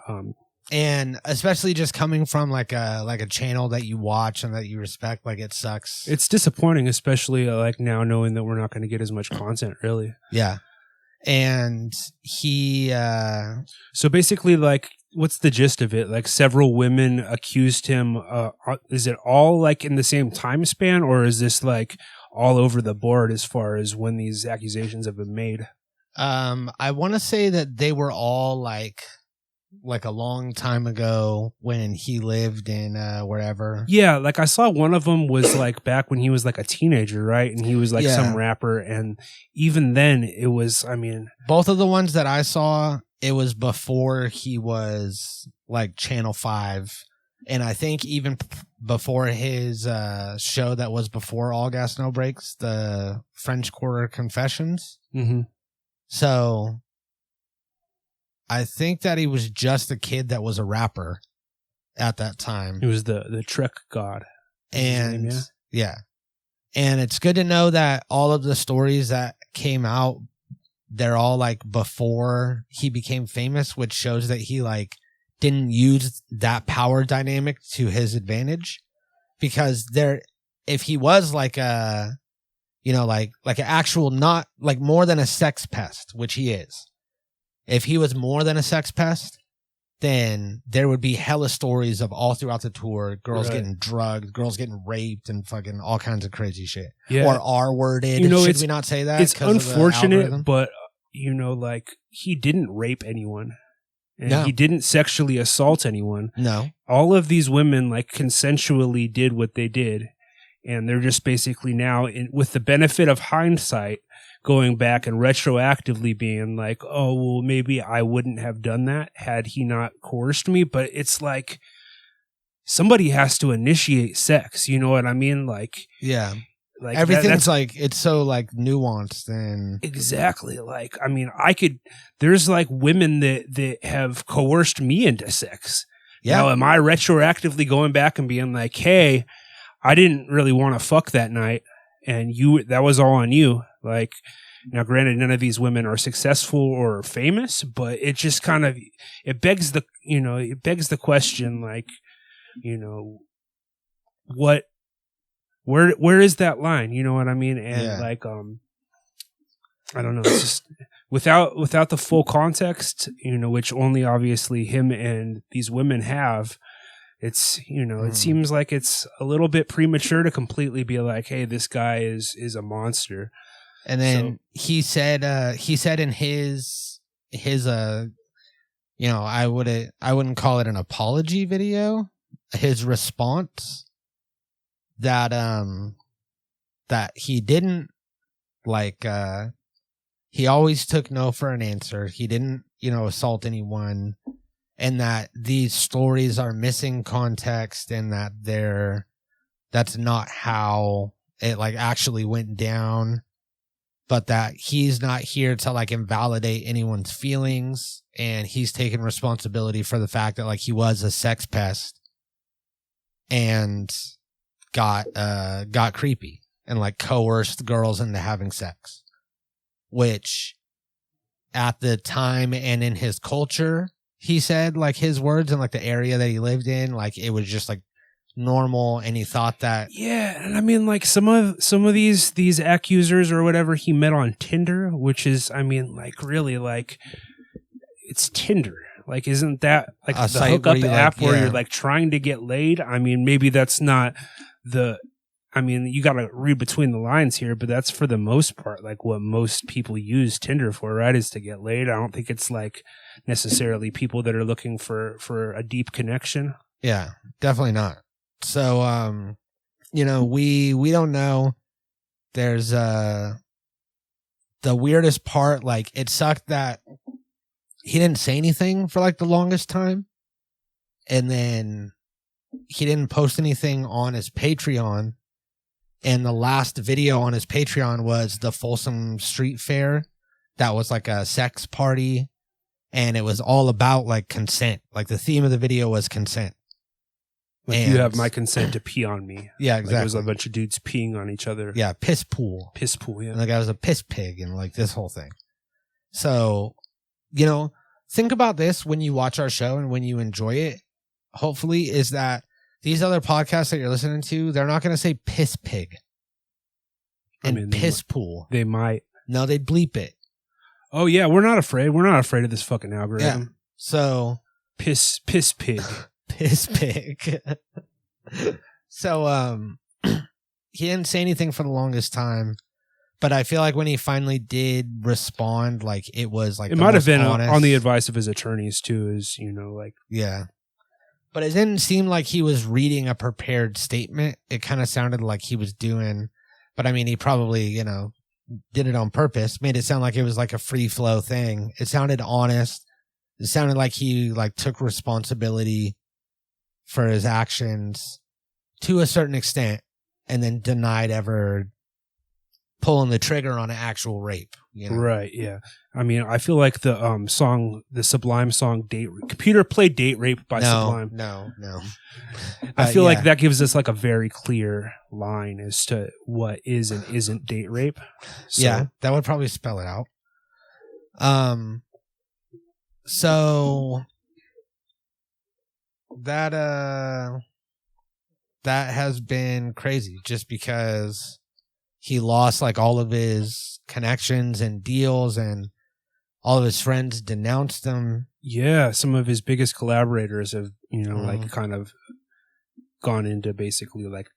And especially just coming from like a channel that you watch and that you respect, like it sucks. It's disappointing, especially like now knowing that we're not going to get as much content, really. Yeah. And he so basically, like, what's the gist of it? Like, several women accused him. Is it all like in the same time span, or is this like all over the board as far as when these accusations have been made? I want to say that they were all like a long time ago when he lived in wherever. Yeah, like I saw one of them was like back when he was like a teenager, right? And he was like some rapper, and even then it was, both of the ones that I saw, it was before he was like Channel 5, and I think even before his show that was before All Gas No Brakes, the French Quarter Confessions. Mm-hmm. So I think that he was just a kid that was a rapper at that time. He was the Trek god. And yeah. And it's good to know that all of the stories that came out, they're all like before he became famous, which shows that he like didn't use that power dynamic to his advantage. Because if he was like a, like an actual, not like more than a sex pest, which he is. If he was more than a sex pest, then there would be hella stories of all throughout the tour, girls getting drugged, girls getting raped, and fucking all kinds of crazy shit. Yeah. Or R-worded. Should we not say that? It's unfortunate, but, like, he didn't rape anyone. And he didn't sexually assault anyone. No. All of these women, like, consensually did what they did. And they're just basically now, with the benefit of hindsight, going back and retroactively being like, oh, well, maybe I wouldn't have done that had he not coerced me. But it's like, somebody has to initiate sex. You know what I mean? Like, yeah. Like everything's like, it's so like nuanced and exactly. Like, there's like women that have coerced me into sex. Yeah. Now, am I retroactively going back and being like, hey, I didn't really want to fuck that night, and that was all on you. Like, now granted, none of these women are successful or famous, but it just kind of, it begs the question, like, where is that line? You know what I mean? And like, I don't know. It's just without the full context, which only obviously him and these women have. It's, it seems like it's a little bit premature to completely be like, hey, this guy is a monster. And then he said in his I wouldn't call it an apology video, his response that he didn't like, he always took no for an answer. He didn't, assault anyone. and that these stories are missing context, and that that's not how it like actually went down, but that he's not here to like invalidate anyone's feelings, and he's taking responsibility for the fact that like he was a sex pest and got creepy and like coerced girls into having sex, which at the time and in his culture, he said like his words and like the area that he lived in, like it was just like normal, and he thought that and I mean like some of these accusers or whatever he met on Tinder, which is, I mean, like really like it's Tinder. Like, isn't that like the hookup app where you're like trying to get laid? I mean, maybe that's not I mean, you got to read between the lines here, but that's for the most part like what most people use Tinder for, right? Is to get laid. I don't think it's like necessarily people that are looking for a deep connection. Yeah, definitely not. So, you know, we don't know. There's the weirdest part, like it sucked that he didn't say anything for like the longest time, and then he didn't post anything on his Patreon. And the last video on his Patreon was the Folsom Street Fair. That was like a sex party, and it was all about like consent. Like the theme of the video was consent. Like, you have my consent to pee on me. Yeah, exactly. Like, it was a bunch of dudes peeing on each other. Yeah, piss pool. Piss pool, yeah. And the guy was a piss pig and like this whole thing. So, you know, think about this when you watch our show and when you enjoy it, hopefully, is that these other podcasts that you're listening to, they're not going to say piss pig and piss pool. They might. No, they bleep it. Oh, yeah, we're not afraid. We're not afraid of this fucking algorithm. Yeah. So. Piss pig. Piss pig. So, he didn't say anything for the longest time, but I feel like when he finally did respond, like it was like it might have been on the advice of his attorneys too. Is, you know, like, yeah, but it didn't seem like he was reading a prepared statement. It kind of sounded like he was doing, but I mean, he probably, you know, did it on purpose. Made it sound like it was like a free flow thing. It sounded honest. It sounded like he like took responsibility for his actions to a certain extent, and then denied ever pulling the trigger on an actual rape. You know? Right, yeah. I mean, I feel like the Sublime song Computer Play Date Rape by Sublime. No. I feel like that gives us like a very clear line as to what is and isn't date rape. So. Yeah, that would probably spell it out. So that has been crazy, just because he lost like all of his connections and deals, and all of his friends denounced him. Yeah, some of his biggest collaborators have, you know, like kind of gone into basically like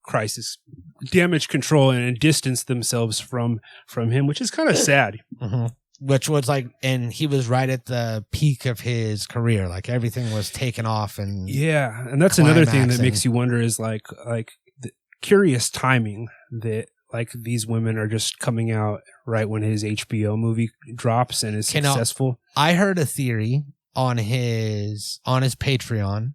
crisis damage control and distanced themselves from him, which is kind of sad. Mm-hmm. Which was like, and he was right at the peak of his career. Like everything was taken off, and yeah, and that's another thing that makes you wonder is like the curious timing that like these women are just coming out right when his HBO movie drops and is successful. I heard a theory on his Patreon.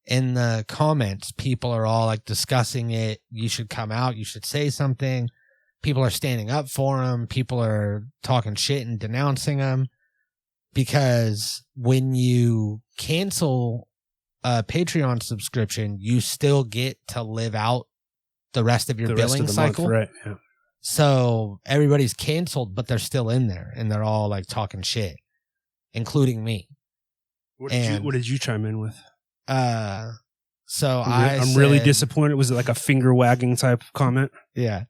In the comments, people are all like discussing it. You should come out. You should say something. People are standing up for him. People are talking shit and denouncing him, because when you cancel a Patreon subscription, you still get to live out the rest of your billing cycle. Month, right? Yeah. So everybody's canceled, but they're still in there, and they're all like talking shit, including me. What did you chime in with? So I'm really disappointed. Was it like a finger wagging type comment? Yeah.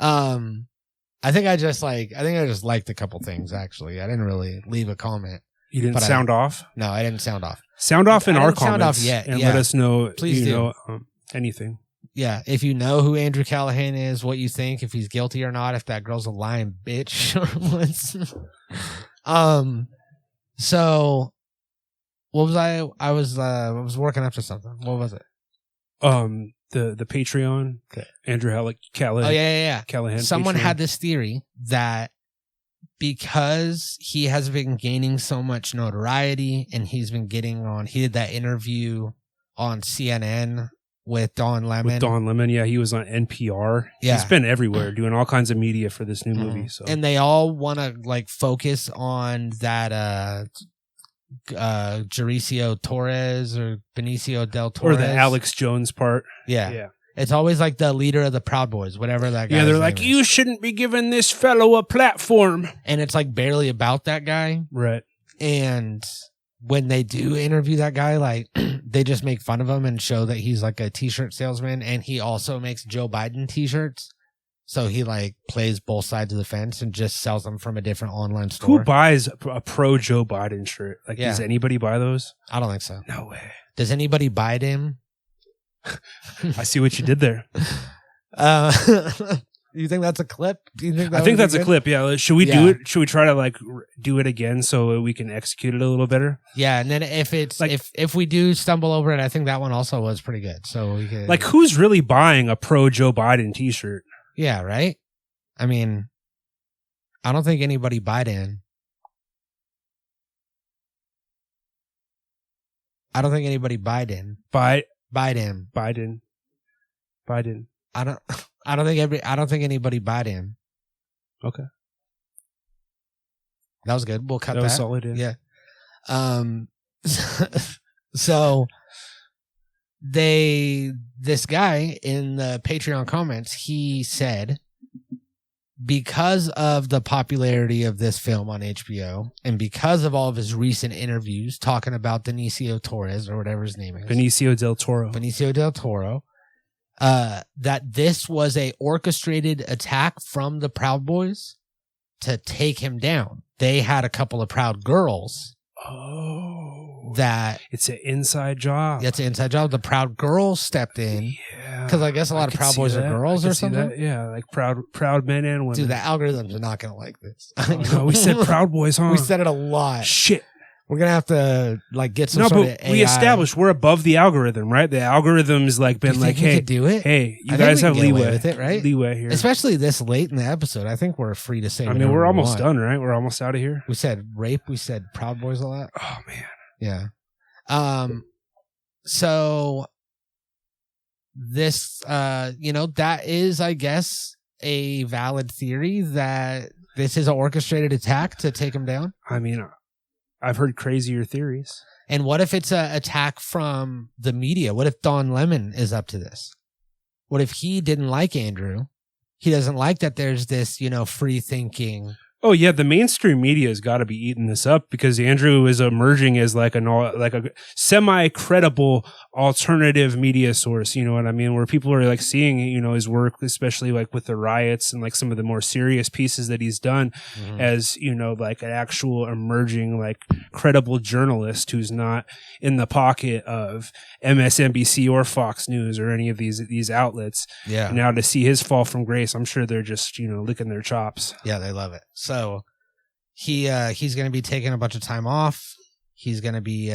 I think I just liked a couple things, actually. I didn't really leave a comment. You didn't sound off? No, I didn't sound off. Sound off in our comments yet. And let us know. Please do. Anything. Yeah, if you know who Andrew Callaghan is, what you think, if he's guilty or not, if that girl's a lying bitch or what. So what was I was working up to something. What was it? The Patreon. Okay. Andrew Callaghan. Oh yeah. Callaghan. Someone Patreon. had this theory that because he has been gaining so much notoriety, and he did that interview on CNN with Don Lemon. With Don Lemon, yeah, he was on NPR. Yeah. He's been everywhere doing all kinds of media for this new movie. So, and they all want to like focus on that Jericio Torres or Benicio del Torres, or the Alex Jones part. Yeah. It's always like the leader of the Proud Boys, whatever that guy. Yeah, they're like, you shouldn't be giving this fellow a platform, and it's like barely about that guy, right? And when they do interview that guy, like they just make fun of him and show that he's like a t-shirt salesman, and he also makes Joe Biden t-shirts. So he like plays both sides of the fence and just sells them from a different online store. Who buys a pro Joe Biden shirt? Like, does anybody buy those? I don't think so. No way. Does anybody buy them? I see what you did there. You think that's a clip? Do you think I think that's a clip. Yeah. Should we do it? Should we try to like do it again so we can execute it a little better? Yeah, and then if it's like if we do stumble over it, I think that one also was pretty good. So we could, like, who's really buying a pro Joe Biden t-shirt? Yeah, right. I mean, I don't think anybody Biden. I don't think anybody Biden. Biden. I don't think anybody Biden. Okay. That was good. We'll cut that. That was solid. Yeah. So this guy in the Patreon comments, he said, because of the popularity of this film on HBO and because of all of his recent interviews talking about Benicio Torres or whatever his name is. Benicio del Toro. That this was a orchestrated attack from the Proud Boys to take him down. They had a couple of Proud Girls. Oh, that it's an inside job. It's an inside job. The Proud Girls stepped in. Yeah, because I guess a lot of Proud Boys are girls or something. That. Yeah, like proud men and women. Dude, the algorithms are not gonna like this. No, we said Proud Boys, huh? We said it a lot. Shit. We're gonna have to like get some sort of AI. We established we're above the algorithm, right? The algorithm's like been like, hey, do it. Hey, you guys have leeway with it, right? Leeway here, especially this late in the episode. I think we're free to say. I mean, we're almost done, right? We're almost out of here. We said rape. We said Proud Boys a lot. Oh man, yeah. So this, that is, I guess, a valid theory that this is an orchestrated attack to take him down. I mean, I've heard crazier theories. And what if it's an attack from the media? What if Don Lemon is up to this? What if he didn't like Andrew? He doesn't like that there's this, free thinking. Oh yeah, the mainstream media has got to be eating this up because Andrew is emerging as like a semi-credible alternative media source. You know what I mean? Where people are like seeing, his work, especially like with the riots and like some of the more serious pieces that he's done, as like an actual emerging like credible journalist who's not in the pocket of MSNBC or Fox News or any of these outlets. Yeah. Now to see his fall from grace, I'm sure they're just licking their chops. Yeah, they love it. So he's going to be taking a bunch of time off. He's going to be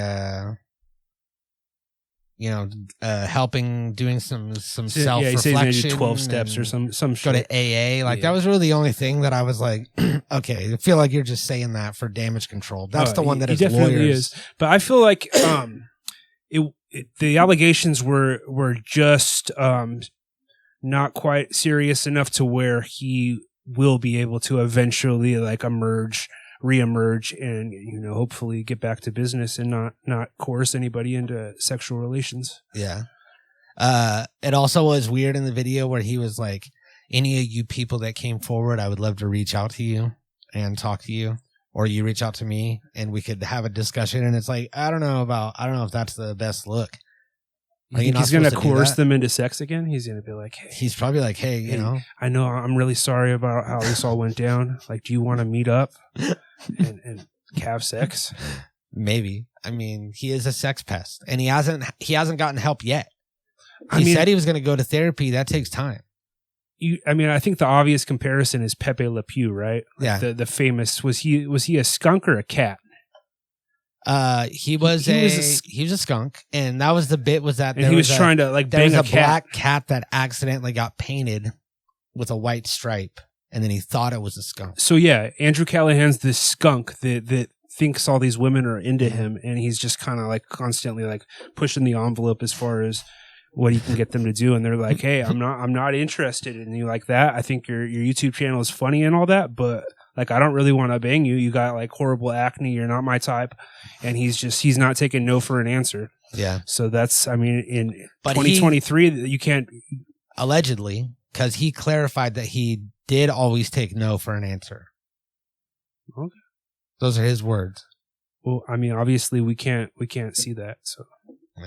helping, doing some self-reflection. Yeah, he says maybe 12 steps or some shit. Go to AA. Like that was really the only thing that I was like, okay, I feel like you're just saying that for damage control. That's the one that is definitely lawyers. is. But I feel like the allegations were just not quite serious enough to where he will be able to eventually like reemerge and hopefully get back to business and not coerce anybody into sexual relations. Yeah. It also was weird in the video where he was like, any of you people that came forward, I would love to reach out to you and talk to you, or you reach out to me and we could have a discussion. And it's like, I don't know if that's the best look. You think he's going to coerce them into sex again? He's going to be like, hey. He's probably like, hey, I know I'm really sorry about how this all went down. Like, do you want to meet up and have sex? Maybe. I mean, he is a sex pest and he hasn't gotten help yet. He said he was going to go to therapy. That takes time. I think the obvious comparison is Pepe Le Pew, right? Yeah. The famous, was he a skunk or a cat? He was a skunk, and that was the bit was that he was trying to like bang a cat. Black cat that accidentally got painted with a white stripe, and then he thought it was a skunk. So yeah, Andrew Callaghan's this skunk that thinks all these women are into him, and he's just kind of like constantly like pushing the envelope as far as what he can get them to do. And they're like, hey, I'm not interested in you like that. I think your YouTube channel is funny and all that, but like, I don't really want to bang you. You got like horrible acne. You're not my type. And he's not taking no for an answer. Yeah. So that's, I mean, in 2023, you can't. Allegedly, because he clarified that he did always take no for an answer. Okay. Those are his words. Well, I mean, obviously we can't see that. So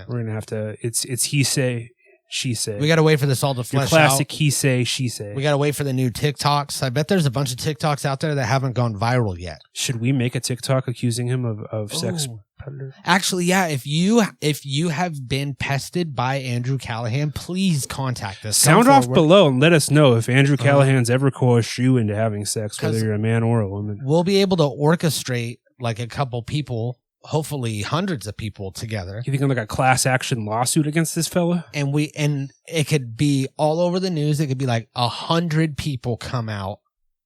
we're going to have to, it's he say, she say. We got to wait for this all to flesh Your classic out. He say, she say. We got to wait for the new TikToks. I bet there's a bunch of TikToks out there that haven't gone viral yet. Should we make a TikTok accusing him of sex predator? Actually, yeah. If you have been pested by Andrew Callaghan, please contact us. Sound off below and let us know if Andrew Callaghan's ever coerced you into having sex, whether you're a man or a woman. We'll be able to orchestrate like a couple people, hopefully hundreds of people together. You think like a class action lawsuit against this fella? And it could be all over the news. It could be like 100 people come out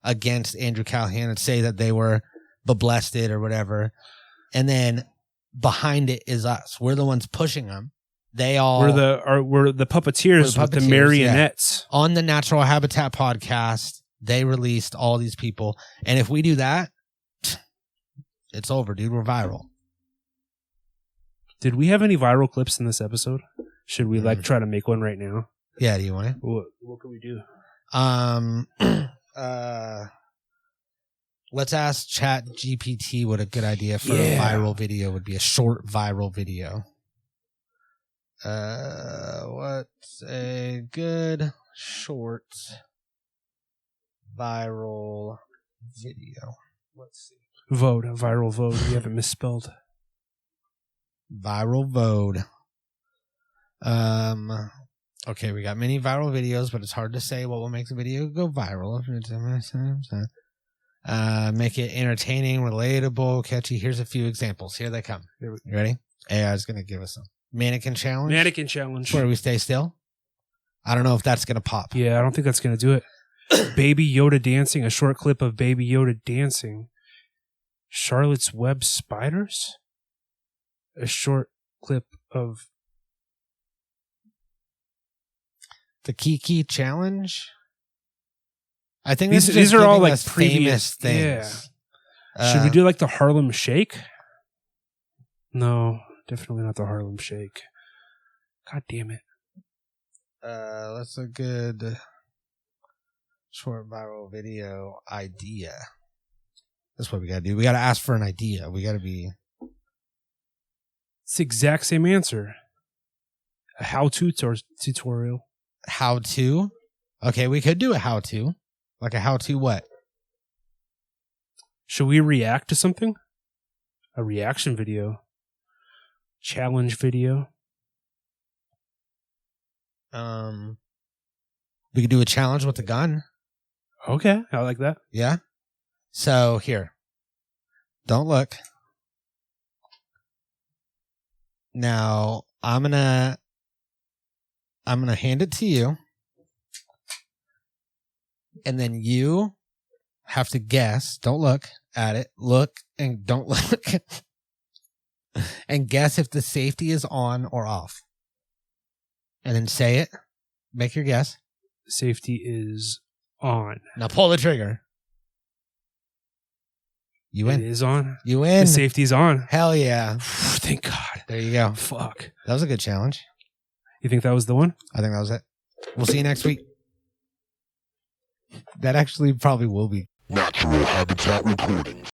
against Andrew Callaghan and say that they were blessed or whatever. And then behind it is us. We're the ones pushing them. They all we're the puppeteers with the marionettes. Yeah. On the Natural Habitat podcast, they released all these people. And if we do that, it's over, dude. We're viral. Did we have any viral clips in this episode? Should we like try to make one right now? Yeah, do you want it? What can we do? Let's ask Chat GPT what a good idea for a viral video would be. A short viral video. What's a good short viral video? Let's see. Viral vote. You haven't misspelled. Viral vote. Okay, we got many viral videos, but it's hard to say what will make the video go viral. Make it entertaining, relatable, catchy. Here's a few examples. Here they come. You ready? AI is going to give us some. Mannequin challenge. Mannequin challenge. Where we stay still. I don't know if that's going to pop. Yeah, I don't think that's going to do it. Baby Yoda dancing. A short clip of Baby Yoda dancing. Charlotte's Web spiders. A short clip of the Kiki challenge. I think these are all like famous things. Yeah. Should we do like the Harlem Shake? No, definitely not the Harlem Shake. God damn it. That's a good short viral video idea. That's what we got to do. We got to ask for an idea. We got to be. It's the exact same answer. A how-to tutorial. How-to? Okay, we could do a how-to. Like a how-to what? Should we react to something? A reaction video. Challenge video. We could do a challenge with a gun. Okay, I like that. Yeah? So, here. Don't look. Now, I'm gonna hand it to you. And then you have to guess. Don't look at it. Look and don't look. And guess if the safety is on or off. And then say it. Make your guess. Safety is on. Now pull the trigger. You win. It is on. You win. The safety's on. Hell yeah. Thank God. There you go. Fuck. That was a good challenge. You think that was the one? I think that was it. We'll see you next week. That actually probably will be. Natural Habitat Recordings.